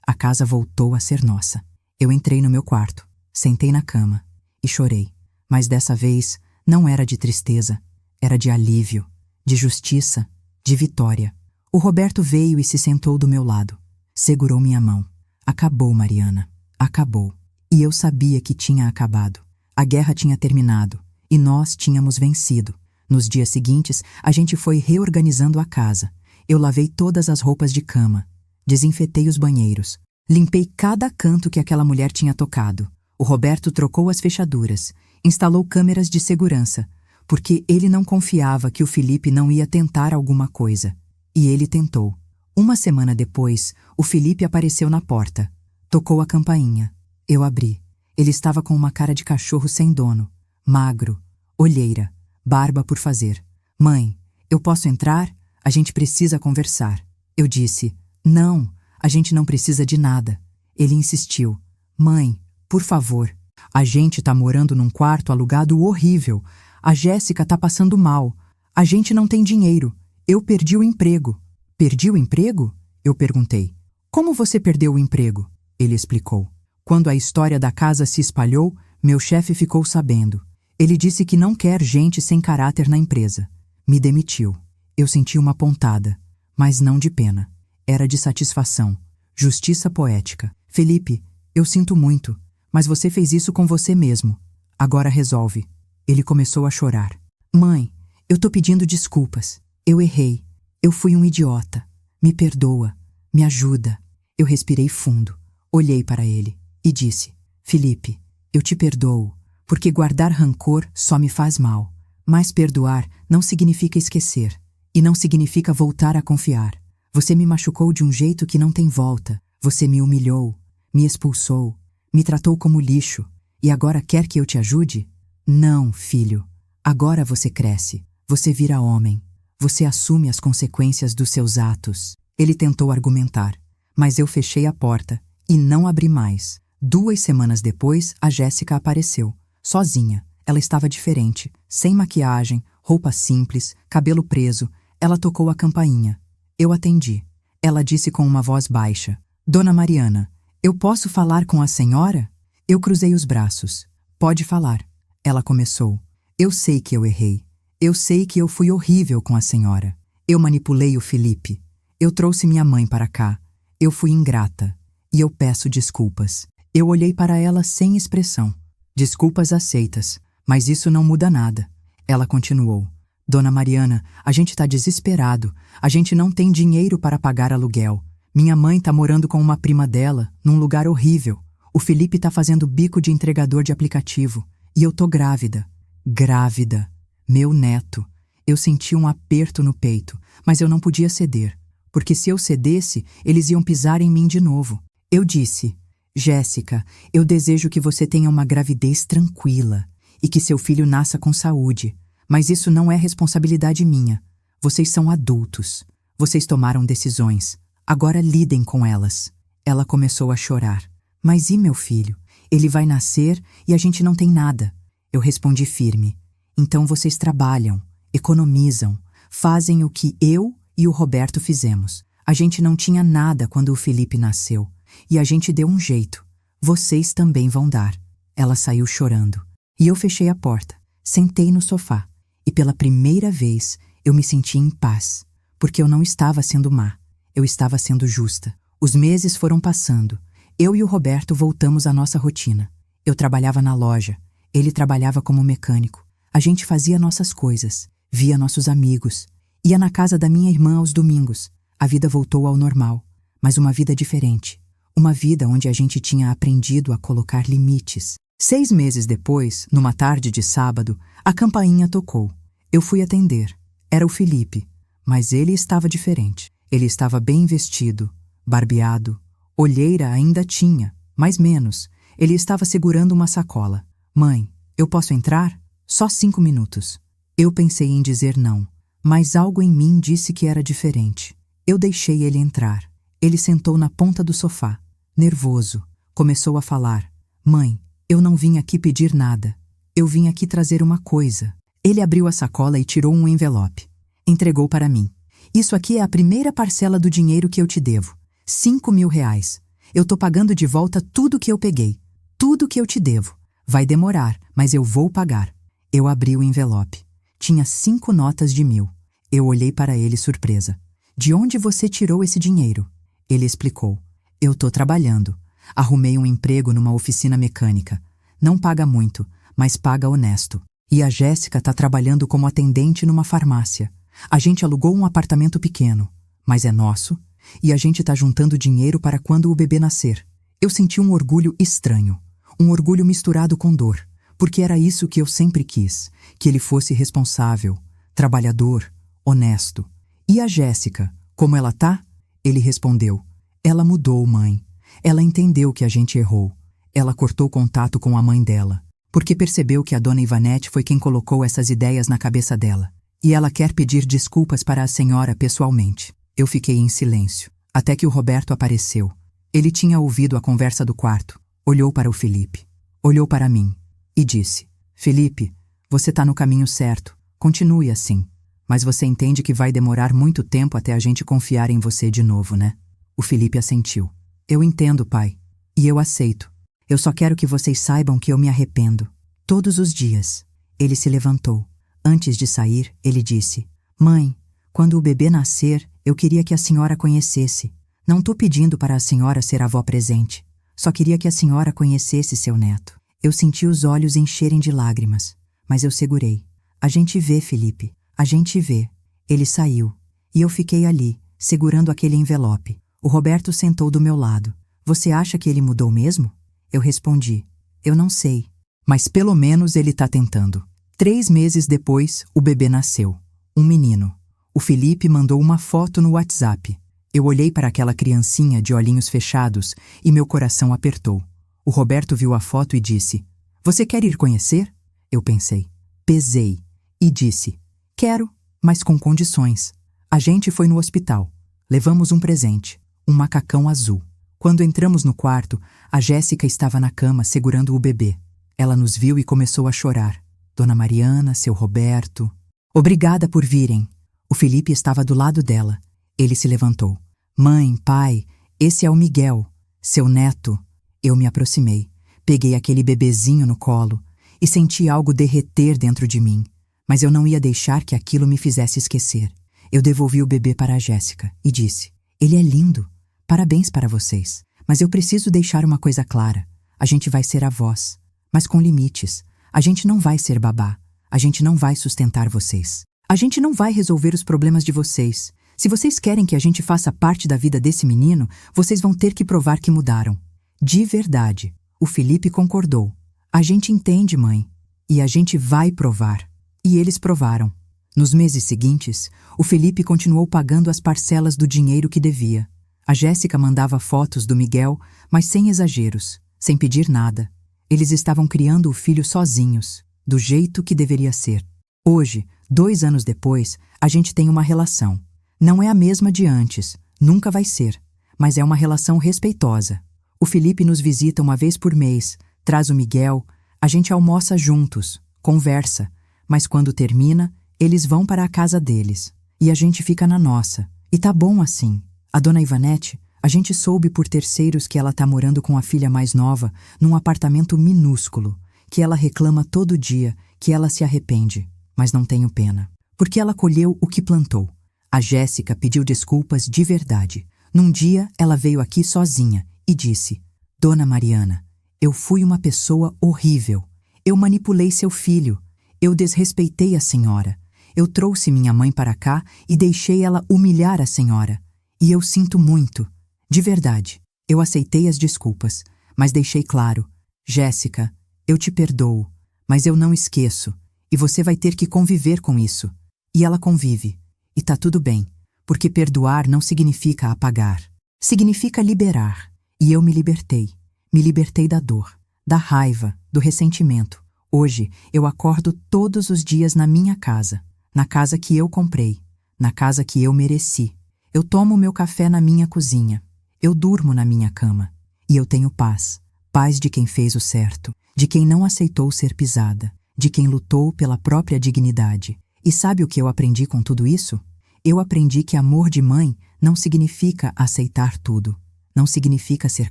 [SPEAKER 1] a casa voltou a ser nossa. Eu entrei no meu quarto, sentei na cama e chorei. Mas dessa vez não era de tristeza, era de alívio, de justiça, de vitória. O Roberto veio e se sentou do meu lado. Segurou minha mão. Acabou, Mariana. Acabou. E eu sabia que tinha acabado. A guerra tinha terminado. E nós tínhamos vencido. Nos dias seguintes, a gente foi reorganizando a casa. Eu lavei todas as roupas de cama. Desinfetei os banheiros. Limpei cada canto que aquela mulher tinha tocado. O Roberto trocou as fechaduras. Instalou câmeras de segurança. Porque ele não confiava que o Felipe não ia tentar alguma coisa. E ele tentou. Uma semana depois, o Felipe apareceu na porta. Tocou a campainha. Eu abri. Ele estava com uma cara de cachorro sem dono. Magro. Olheira. Barba por fazer. Mãe, eu posso entrar? A gente precisa conversar. Eu disse, não, a gente não precisa de nada. Ele insistiu. Mãe, por favor. A gente tá morando num quarto alugado horrível. A Jéssica tá passando mal. A gente não tem dinheiro. Eu perdi o emprego. Perdi o emprego? Eu perguntei. Como você perdeu o emprego? Ele explicou. Quando a história da casa se espalhou, meu chefe ficou sabendo. Ele disse que não quer gente sem caráter na empresa. Me demitiu. Eu senti uma pontada, mas não de pena. Era de satisfação. Justiça poética. Felipe, eu sinto muito, mas você fez isso com você mesmo. Agora resolve. Ele começou a chorar. Mãe, eu tô pedindo desculpas. Eu errei. Eu fui um idiota. Me perdoa. Me ajuda. Eu respirei fundo. Olhei para ele e disse, Felipe, eu te perdoo, porque guardar rancor só me faz mal. Mas perdoar não significa esquecer, e não significa voltar a confiar. Você me machucou de um jeito que não tem volta. Você me humilhou, me expulsou, me tratou como lixo, e agora quer que eu te ajude? Não, filho. Agora você cresce, você vira homem, você assume as consequências dos seus atos. Ele tentou argumentar, mas eu fechei a porta e não abri mais. 2 semanas depois, a Jéssica apareceu, sozinha. Ela estava diferente, sem maquiagem, roupa simples, cabelo preso. Ela tocou a campainha. Eu atendi. Ela disse com uma voz baixa, Dona Mariana, eu posso falar com a senhora? Eu cruzei os braços. Pode falar. Ela começou. Eu sei que eu errei. Eu sei que eu fui horrível com a senhora. Eu manipulei o Felipe. Eu trouxe minha mãe para cá. Eu fui ingrata. E eu peço desculpas. Eu olhei para ela sem expressão. Desculpas aceitas, mas isso não muda nada. Ela continuou. Dona Mariana, a gente tá desesperado. A gente não tem dinheiro para pagar aluguel. Minha mãe tá morando com uma prima dela, num lugar horrível. O Felipe tá fazendo bico de entregador de aplicativo. E eu tô grávida. Grávida. Meu neto. Eu senti um aperto no peito, mas eu não podia ceder. Porque se eu cedesse, eles iam pisar em mim de novo. Eu disse, Jéssica, eu desejo que você tenha uma gravidez tranquila e que seu filho nasça com saúde. Mas isso não é responsabilidade minha. Vocês são adultos. Vocês tomaram decisões. Agora lidem com elas. Ela começou a chorar. Mas e meu filho? Ele vai nascer e a gente não tem nada. Eu respondi firme. Então vocês trabalham, economizam, fazem o que eu e o Roberto fizemos. A gente não tinha nada quando o Felipe nasceu. E a gente deu um jeito. Vocês também vão dar. Ela saiu chorando. E eu fechei a porta. Sentei no sofá. E pela primeira vez eu me senti em paz. Porque eu não estava sendo má. Eu estava sendo justa. Os meses foram passando. Eu e o Roberto voltamos à nossa rotina. Eu trabalhava na loja. Ele trabalhava como mecânico. A gente fazia nossas coisas. Via nossos amigos. Ia na casa da minha irmã aos domingos. A vida voltou ao normal. Mas uma vida diferente. Uma vida onde a gente tinha aprendido a colocar limites. 6 meses depois, numa tarde de sábado, a campainha tocou. Eu fui atender. Era o Felipe. Mas ele estava diferente. Ele estava bem vestido, barbeado. Olheira ainda tinha, mas menos. Ele estava segurando uma sacola. Mãe, eu posso entrar? Só 5 minutos. Eu pensei em dizer não, mas algo em mim disse que era diferente. Eu deixei ele entrar. Ele sentou na ponta do sofá. Nervoso, começou a falar. Mãe, eu não vim aqui pedir nada. Eu vim aqui trazer uma coisa. Ele abriu a sacola e tirou um envelope. Entregou para mim. Isso aqui é a primeira parcela do dinheiro que eu te devo. 5.000 reais. Eu tô pagando de volta tudo que eu peguei. Tudo que eu te devo. Vai demorar, mas eu vou pagar. Eu abri o envelope. Tinha 5 notas de 1.000. Eu olhei para ele surpresa. De onde você tirou esse dinheiro? Ele explicou. Eu tô trabalhando. Arrumei um emprego numa oficina mecânica. Não paga muito, mas paga honesto. E a Jéssica tá trabalhando como atendente numa farmácia. A gente alugou um apartamento pequeno, mas é nosso, e a gente tá juntando dinheiro para quando o bebê nascer. Eu senti um orgulho estranho, um orgulho misturado com dor, porque era isso que eu sempre quis, que ele fosse responsável, trabalhador, honesto. E a Jéssica, como ela tá? Ele respondeu: ela mudou, mãe. Ela entendeu que a gente errou. Ela cortou contato com a mãe dela, porque percebeu que a dona Ivanete foi quem colocou essas ideias na cabeça dela. E ela quer pedir desculpas para a senhora pessoalmente. Eu fiquei em silêncio, até que o Roberto apareceu. Ele tinha ouvido a conversa do quarto, olhou para o Felipe, olhou para mim e disse: Felipe, você está no caminho certo, continue assim. Mas você entende que vai demorar muito tempo até a gente confiar em você de novo, né? O Felipe assentiu. Eu entendo, pai. E eu aceito. Eu só quero que vocês saibam que eu me arrependo. Todos os dias. Ele se levantou. Antes de sair, ele disse: Mãe, quando o bebê nascer, eu queria que a senhora conhecesse. Não tô pedindo para a senhora ser avó presente. Só queria que a senhora conhecesse seu neto. Eu senti os olhos encherem de lágrimas, mas eu segurei. A gente vê, Felipe. A gente vê. Ele saiu. E eu fiquei ali, segurando aquele envelope. O Roberto sentou do meu lado. Você acha que ele mudou mesmo? Eu respondi: eu não sei. Mas pelo menos ele tá tentando. 3 meses depois, o bebê nasceu. Um menino. O Felipe mandou uma foto no WhatsApp. Eu olhei para aquela criancinha de olhinhos fechados e meu coração apertou. O Roberto viu a foto e disse: Você quer ir conhecer? Eu pensei. Pesei. E disse: Quero, mas com condições. A gente foi no hospital. Levamos um presente, um macacão azul. Quando entramos no quarto, a Jéssica estava na cama segurando o bebê. Ela nos viu e começou a chorar. Dona Mariana, seu Roberto. Obrigada por virem. O Felipe estava do lado dela. Ele se levantou. Mãe, pai, esse é o Miguel, seu neto. Eu me aproximei, peguei aquele bebezinho no colo e senti algo derreter dentro de mim. Mas eu não ia deixar que aquilo me fizesse esquecer. Eu devolvi o bebê para a Jéssica e disse: Ele é lindo. Parabéns para vocês. Mas eu preciso deixar uma coisa clara. A gente vai ser avós, mas com limites. A gente não vai ser babá. A gente não vai sustentar vocês. A gente não vai resolver os problemas de vocês. Se vocês querem que a gente faça parte da vida desse menino, vocês vão ter que provar que mudaram. De verdade. O Felipe concordou. A gente entende, mãe. E a gente vai provar. E eles provaram. Nos meses seguintes, o Felipe continuou pagando as parcelas do dinheiro que devia. A Jéssica mandava fotos do Miguel, mas sem exageros, sem pedir nada. Eles estavam criando o filho sozinhos, do jeito que deveria ser. Hoje, 2 anos depois, a gente tem uma relação. Não é a mesma de antes, nunca vai ser, mas é uma relação respeitosa. O Felipe nos visita uma vez por mês, traz o Miguel, a gente almoça juntos, conversa. Mas quando termina, eles vão para a casa deles. E a gente fica na nossa. E tá bom assim. A dona Ivanete, a gente soube por terceiros que ela tá morando com a filha mais nova num apartamento minúsculo, que ela reclama todo dia, que ela se arrepende. Mas não tenho pena. Porque ela colheu o que plantou. A Jéssica pediu desculpas de verdade. Num dia, ela veio aqui sozinha e disse: Dona Mariana, eu fui uma pessoa horrível. Eu manipulei seu filho. Eu desrespeitei a senhora. Eu trouxe minha mãe para cá e deixei ela humilhar a senhora. E eu sinto muito. De verdade. Eu aceitei as desculpas, mas deixei claro: Jéssica, eu te perdoo, mas eu não esqueço. E você vai ter que conviver com isso. E ela convive. E tá tudo bem, porque perdoar não significa apagar. Significa liberar. E eu me libertei. Me libertei da dor, da raiva, do ressentimento. Hoje, eu acordo todos os dias na minha casa, na casa que eu comprei, na casa que eu mereci. Eu tomo meu café na minha cozinha. Eu durmo na minha cama. E eu tenho paz. Paz de quem fez o certo, de quem não aceitou ser pisada, de quem lutou pela própria dignidade. E sabe o que eu aprendi com tudo isso? Eu aprendi que amor de mãe não significa aceitar tudo. Não significa ser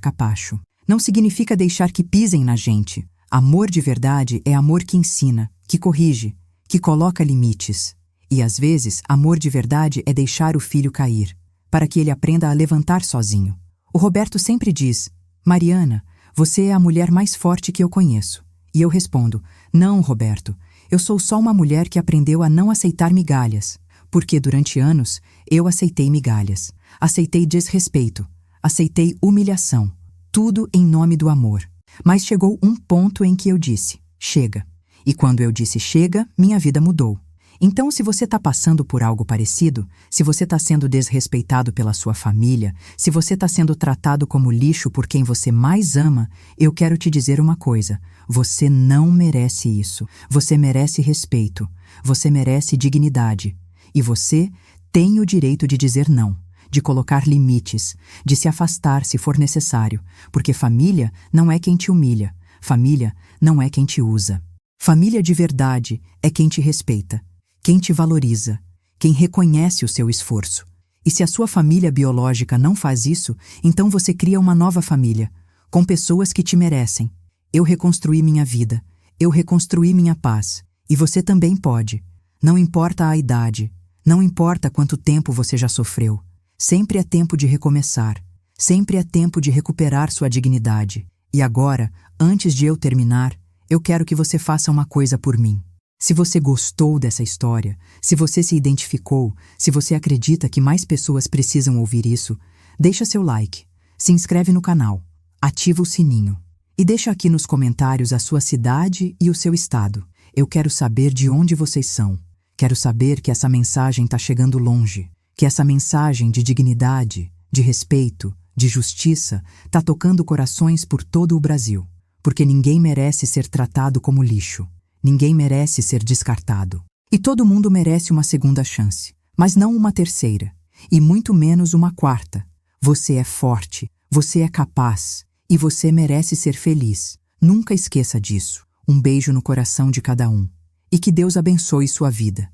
[SPEAKER 1] capacho. Não significa deixar que pisem na gente. Amor de verdade é amor que ensina, que corrige, que coloca limites. E às vezes, amor de verdade é deixar o filho cair, para que ele aprenda a levantar sozinho. O Roberto sempre diz: Mariana, você é a mulher mais forte que eu conheço. E eu respondo: não, Roberto, eu sou só uma mulher que aprendeu a não aceitar migalhas. Porque durante anos, eu aceitei migalhas, aceitei desrespeito, aceitei humilhação, tudo em nome do amor. Mas chegou um ponto em que eu disse: chega. E quando eu disse chega, minha vida mudou. Então, se você está passando por algo parecido, se você está sendo desrespeitado pela sua família, se você está sendo tratado como lixo por quem você mais ama, eu quero te dizer uma coisa: você não merece isso. Você merece respeito. Você merece dignidade. E você tem o direito de dizer não, de colocar limites, de se afastar se for necessário, porque família não é quem te humilha, família não é quem te usa. Família de verdade é quem te respeita, quem te valoriza, quem reconhece o seu esforço. E se a sua família biológica não faz isso, então você cria uma nova família, com pessoas que te merecem. Eu reconstruí minha vida, eu reconstruí minha paz, e você também pode. Não importa a idade, não importa quanto tempo você já sofreu, sempre é tempo de recomeçar, sempre é tempo de recuperar sua dignidade. E agora, antes de eu terminar, eu quero que você faça uma coisa por mim. Se você gostou dessa história, se você se identificou, se você acredita que mais pessoas precisam ouvir isso, deixa seu like, se inscreve no canal, ativa o sininho e deixa aqui nos comentários a sua cidade e o seu estado. Eu quero saber de onde vocês são. Quero saber que essa mensagem está chegando longe, que essa mensagem de dignidade, de respeito, de justiça está tocando corações por todo o Brasil, porque ninguém merece ser tratado como lixo. Ninguém merece ser descartado. E todo mundo merece uma segunda chance, mas não uma terceira, e muito menos uma quarta. Você é forte, você é capaz, e você merece ser feliz. Nunca esqueça disso. Um beijo no coração de cada um. E que Deus abençoe sua vida.